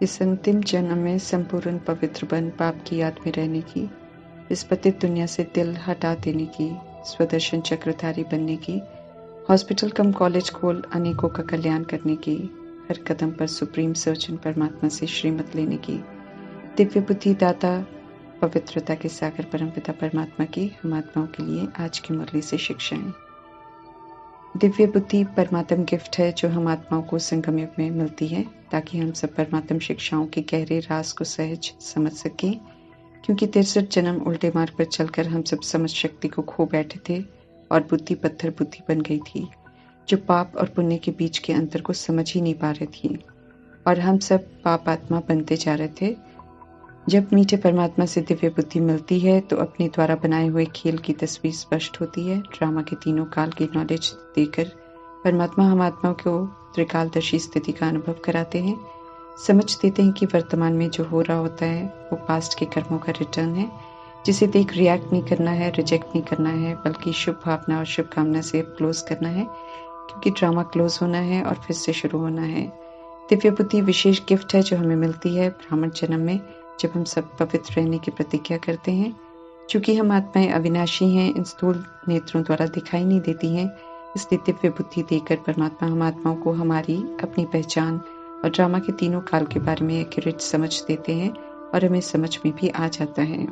इस अंतिम जन्म में संपूर्ण पवित्र बन पाप की याद में रहने की, इस पतित दुनिया से दिल हटा देने की, स्वदर्शन चक्रधारी बनने की, हॉस्पिटल कम कॉलेज खोल अनेकों का कल्याण करने की, हर कदम पर सुप्रीम सर्जन परमात्मा से श्रीमत लेने की, दिव्य बुद्धि दाता पवित्रता के सागर परमपिता परमात्मा की हम आत्माओं के लिए आज की मुरली से शिक्षाएं। दिव्य बुद्धि परमात्म गिफ्ट है जो हम आत्माओं को संगम युग में मिलती है, ताकि हम सब परमात्म शिक्षाओं के गहरे राज को सहज समझ सकें। क्योंकि 63 जन्म उल्टे मार्ग पर चलकर हम सब समझ शक्ति को खो बैठे थे और बुद्धि पत्थर बुद्धि बन गई थी, जो पाप और पुण्य के बीच के अंतर को समझ ही नहीं पा रही थी, और हम सब पाप आत्मा बनते जा रहे थे। जब मीठे परमात्मा से दिव्य बुद्धि मिलती है तो अपने द्वारा बनाए हुए खेल की तस्वीर स्पष्ट होती है। ड्रामा के तीनों काल की नॉलेज देकर परमात्मा हम आत्माओं को त्रिकालदर्शी स्थिति का अनुभव कराते हैं, समझ देते हैं कि वर्तमान में जो हो रहा होता है वो पास्ट के कर्मों का रिटर्न है, जिसे देख रिएक्ट नहीं करना है, रिजेक्ट नहीं करना है, बल्कि शुभ भावना और शुभकामना से क्लोज करना है, क्योंकि ड्रामा क्लोज होना है और फिर से शुरू होना है। दिव्य बुद्धि विशेष गिफ्ट है जो हमें मिलती है ब्राह्मण जन्म में, जब हम सब पवित्र रहने की प्रतिज्ञा करते हैं। चूंकि हम आत्माएं अविनाशी हैं, इन स्थूल नेत्रों द्वारा दिखाई नहीं देती हैं, इसलिए दिव्य बुद्धि देकर परमात्मा हम आत्माओं को हमारी अपनी पहचान और ड्रामा के तीनों काल के बारे में एक्यूरेट समझ देते हैं, और हमें समझ में भी आ जाता है।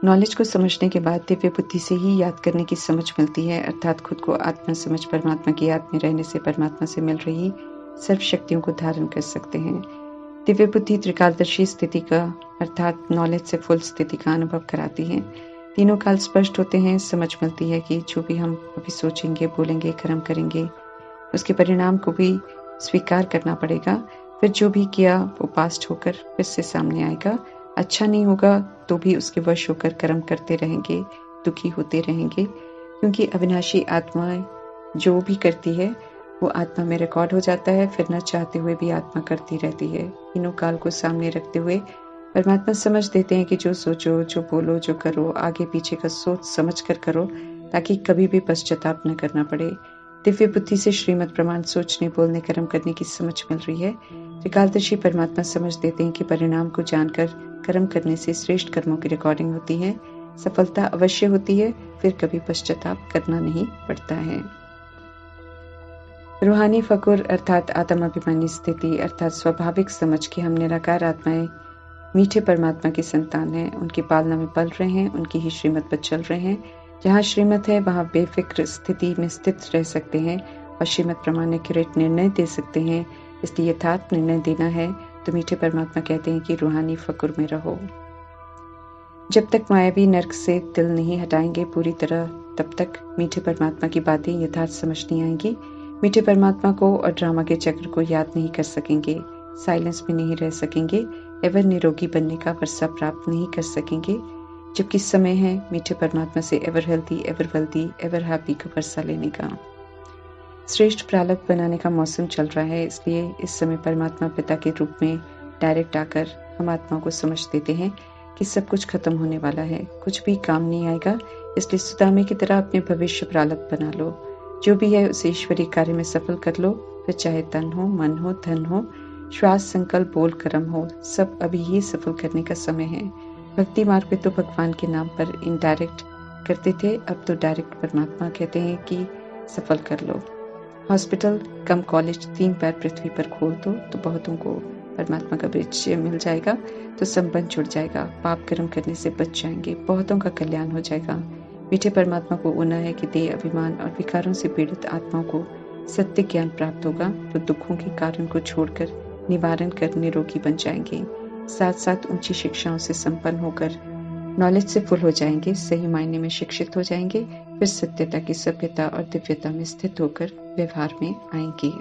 नॉलेज को समझने के बाद दिव्य बुद्धि से ही याद करने की समझ मिलती है, अर्थात खुद को आत्मा समझ परमात्मा की याद में रहने से परमात्मा से मिल रही सर्व शक्तियों को धारण कर सकते हैं। दिव्य बुद्धि त्रिकालदर्शी स्थिति का अर्थात नॉलेज से फुल स्थिति का अनुभव कराती है। तीनों काल स्पष्ट होते हैं, समझ मिलती है कि जो भी हम अभी सोचेंगे, बोलेंगे, कर्म करेंगे, उसके परिणाम को भी स्वीकार करना पड़ेगा। फिर जो भी किया वो पास्ट होकर फिर से सामने आएगा। अच्छा नहीं होगा तो भी उसके वश होकर कर्म करते रहेंगे, दुखी होते रहेंगे, क्योंकि अविनाशी आत्माएं जो भी करती है वो आत्मा में रिकॉर्ड हो जाता है, फिर न चाहते हुए भी आत्मा करती रहती है। तीनों काल को सामने रखते हुए परमात्मा समझ देते हैं कि जो सोचो, जो बोलो, जो करो, आगे पीछे का सोच समझ कर करो, ताकि कभी भी पश्चाताप न करना पड़े। दिव्य बुद्धि से श्रीमत प्रमाण सोचने, बोलने, कर्म करने की समझ मिल रही है। त्रिकालदर्शी परमात्मा समझ देते हैं कि परिणाम को जानकर कर्म करने से श्रेष्ठ कर्मों की रिकॉर्डिंग होती है, सफलता अवश्य होती है, फिर कभी पश्चाताप करना नहीं पड़ता है। रूहानी फकुर अर्थात आत्म अभिमानी स्थिति अर्थात स्वाभाविक समझ के हम निराकार आत्माएं मीठे परमात्मा की संतान हैं, उनकी पालना में पल रहे हैं, उनकी ही श्रीमत पर चल रहे हैं। जहाँ श्रीमत है वहाँ बेफिक्र स्थिति में स्थित रह सकते हैं और श्रीमत प्रमाण एक्यूरेट निर्णय दे सकते हैं। इसलिए यथार्थ निर्णय देना है तो मीठे परमात्मा कहते हैं कि रूहानी फकुर में रहो। जब तक मायावी नर्क से दिल नहीं हटाएंगे पूरी तरह, तब तक मीठे परमात्मा की बातें यथार्थ समझ नहीं आएंगी। मीठे परमात्मा को और ड्रामा के चक्र को याद नहीं कर सकेंगे, साइलेंस में नहीं रह सकेंगे, एवर निरोगी बनने का वर्षा प्राप्त नहीं कर सकेंगे। जबकि समय है मीठे परमात्मा से ever healthy, ever wealthy, ever happy का वर्षा लेने का। श्रेष्ठ प्रालक बनाने का मौसम चल रहा है, इसलिए इस समय परमात्मा पिता के रूप में डायरेक्ट आकर हम आत्माओं को समझ देते हैं कि सब कुछ खत्म होने वाला है, कुछ भी काम नहीं आएगा। इसलिए सुदामे की तरह अपने भविष्य प्रालक बना लो, जो भी है उसे ईश्वरीय कार्य में सफल कर लो। फिर चाहे तन हो, मन हो, धन हो, श्वास, संकल्प, बोल, कर्म हो, सब अभी ही सफल करने का समय है। भक्ति मार्ग पे तो भगवान के नाम पर इनडायरेक्ट करते थे, अब तो डायरेक्ट परमात्मा कहते हैं कि सफल कर लो। हॉस्पिटल कम कॉलेज 3 पैर पृथ्वी पर खोल दो तो बहुतों को परमात्मा का परिचय मिल जाएगा, तो संबंध जुड़ जाएगा, पाप कर्म करने से बच जाएंगे, बहुतों का कल्याण हो जाएगा। मीठे परमात्मा को उना है कि देह अभिमान और विकारों से पीड़ित आत्माओं को सत्य ज्ञान प्राप्त होगा, तो दुखों के कारण को छोड़कर निवारण कर निरोगी बन जाएंगे। साथ साथ ऊंची शिक्षाओं से संपन्न होकर नॉलेज से फुल हो जाएंगे, सही मायने में शिक्षित हो जाएंगे, फिर सत्यता की सभ्यता और दिव्यता में स्थित होकर व्यवहार में आएंगे।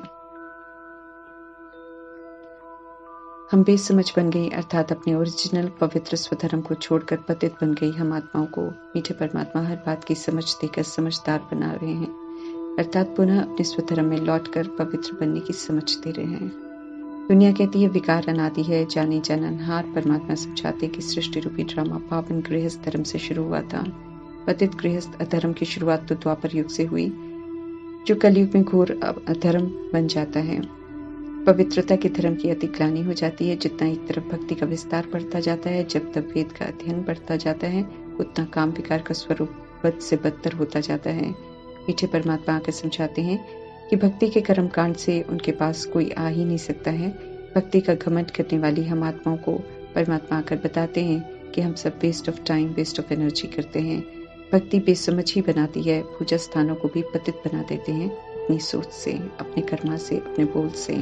हम बेसमझ बन गई, अर्थात अपने ओरिजिनल पवित्र स्वधर्म को छोड़कर पतित बन गई हम आत्माओं को मीठे परमात्मा हर बात की समझ देकर समझदार बना रहे हैं, अर्थात पुनः अपने स्वधर्म में लौटकर पवित्र बनने की समझ दे रहे हैं। दुनिया कहती है विकार अनादि है, जाने जाननहार परमात्मा समझाते कि सृष्टि रूपी ड्रामा पावन गृहस्थ धर्म से शुरू हुआ था। पतित गृहस्थ अधर्म की शुरुआत तो द्वापर युग से हुई, जो कलयुग में घोर अधर्म बन जाता है। पवित्रता के धर्म की अतिग्लानि हो जाती है। जितना एक तरफ भक्ति का विस्तार बढ़ता जाता है, जब तक वेद का अध्ययन बढ़ता जाता है, उतना काम विकार का स्वरूप बद से बदतर होता जाता है। मीठे परमात्मा आकर समझाते हैं कि भक्ति के कर्म कांड से उनके पास कोई आ ही नहीं सकता है। भक्ति का घमंड करने वाली हम आत्माओं को परमात्मा आकर बताते हैं कि हम सब waste of time, waste of energy करते हैं। भक्ति बेसमझ ही बनाती है, पूजा स्थानों को भी पतित बना देते हैं अपनी सोच से, अपने कर्मा से, अपने बोल से।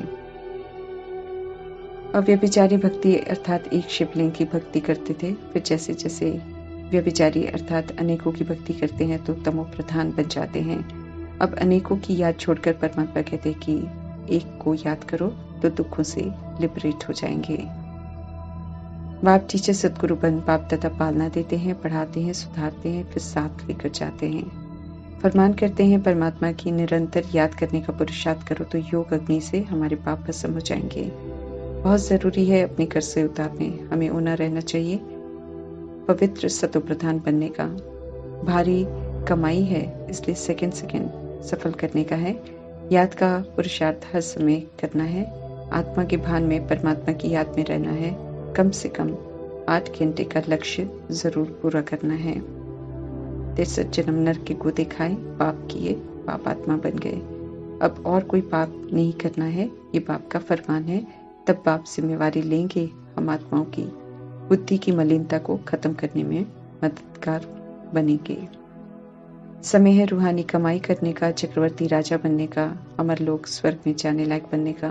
अव्यभिचारी भक्ति अर्थात एक शिवलिंग की भक्ति करते थे, फिर जैसे जैसे व्यभिचारी अर्थात अनेकों की भक्ति करते हैं तो तमो प्रधान बन जाते हैं। अब अनेकों की याद छोड़कर परमात्मा कहते हैं कि एक को याद करो तो दुखों से लिबरेट हो जाएंगे। बाप टीचर सदगुरु बन बाप दादा पालना देते हैं, पढ़ाते हैं, सुधारते हैं, फिर साथ लेकर जाते हैं। फरमान करते हैं परमात्मा की निरंतर याद करने का पुरुषार्थ करो तो योग अग्नि से हमारे पाप भस्म हो जाएंगे। बहुत जरूरी है अपने घर से उतारने, हमें ऊना रहना चाहिए। पवित्र सतो प्रधान बनने का भारी कमाई है, इसलिए सेकंड सेकंड सफल करने का है। याद का पुरुषार्थ हर समय करना है। आत्मा के भान में परमात्मा की याद में रहना है। कम से कम 8 घंटे का लक्ष्य जरूर पूरा करना है। 63 जन्म नरक के गोदे खाए, पाप किए, पाप आत्मा बन गए। अब और कोई पाप नहीं करना है, ये बाप का फरमान है। तब बाप जिम्मेवारी लेंगे हम आत्माओं की बुद्धि की मलिनता को खत्म करने में मददगार बनेंगे। समय है रूहानी कमाई करने का, चक्रवर्ती राजा बनने का, अमर लोग स्वर्ग में जाने लायक बनने का।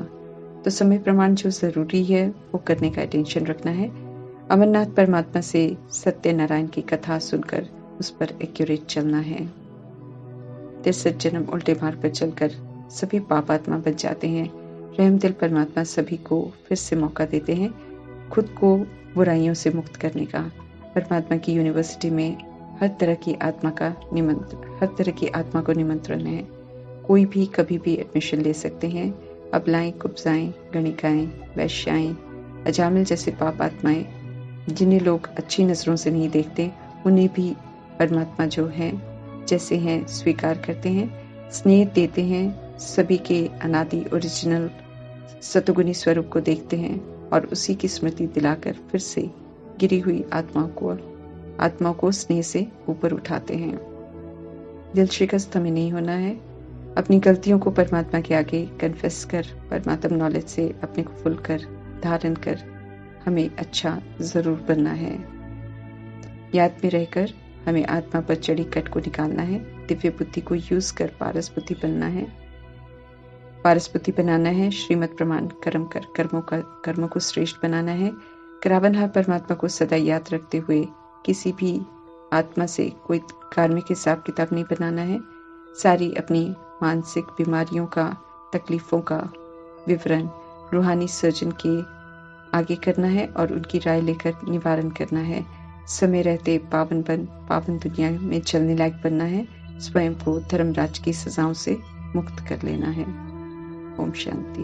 तो समय प्रमाण जो जरूरी है वो करने का टेंशन रखना है। अमरनाथ परमात्मा से सत्यनारायण की कथा सुनकर उस पर एक्यूरेट चलना है। 63 जन्म उल्टे मार्ग पर चलकर सभी पापात्मा बन जाते हैं। रहम दिल परमात्मा सभी को फिर से मौका देते हैं खुद को बुराइयों से मुक्त करने का। परमात्मा की यूनिवर्सिटी में हर तरह की आत्मा को निमंत्रण है। कोई भी कभी भी एडमिशन ले सकते हैं। अबलाएं, कुब्जाएं, गणिकाएं, वैश्याएं, अजामिल जैसे पाप आत्माएं जिन्हें लोग अच्छी नजरों से नहीं देखते, उन्हें भी परमात्मा जो है जैसे हैं स्वीकार करते हैं, स्नेह देते हैं, सभी के अनादि ओरिजिनल सतुगुणी स्वरूप को देखते हैं और उसी की स्मृति दिलाकर फिर से गिरी हुई आत्माओं को स्नेह से ऊपर उठाते हैं। दिल शिकस्त हमें नहीं होना है। अपनी गलतियों को परमात्मा के आगे कन्फेस कर, परमात्मा नॉलेज से अपने को फुल कर, धारण कर हमें अच्छा जरूर बनना है। याद में रहकर हमें आत्मा पर चढ़ी कट को निकालना है। दिव्य बुद्धि को यूज कर पारस बुद्धि बनना है, पारस बुद्धि बनाना है। श्रीमत प्रमाण कर्म कर कर्मों को श्रेष्ठ बनाना है। करावनहार परमात्मा को सदा याद रखते हुए किसी भी आत्मा से कोई कार्मिक हिसाब किताब नहीं बनाना है। सारी अपनी मानसिक बीमारियों का, तकलीफों का विवरण रूहानी सर्जन के आगे करना है और उनकी राय लेकर निवारण करना है। समय रहते पावन दुनिया में चलने लायक बनना है। स्वयं को धर्मराज की सजाओं से मुक्त कर लेना है। ओम शांति।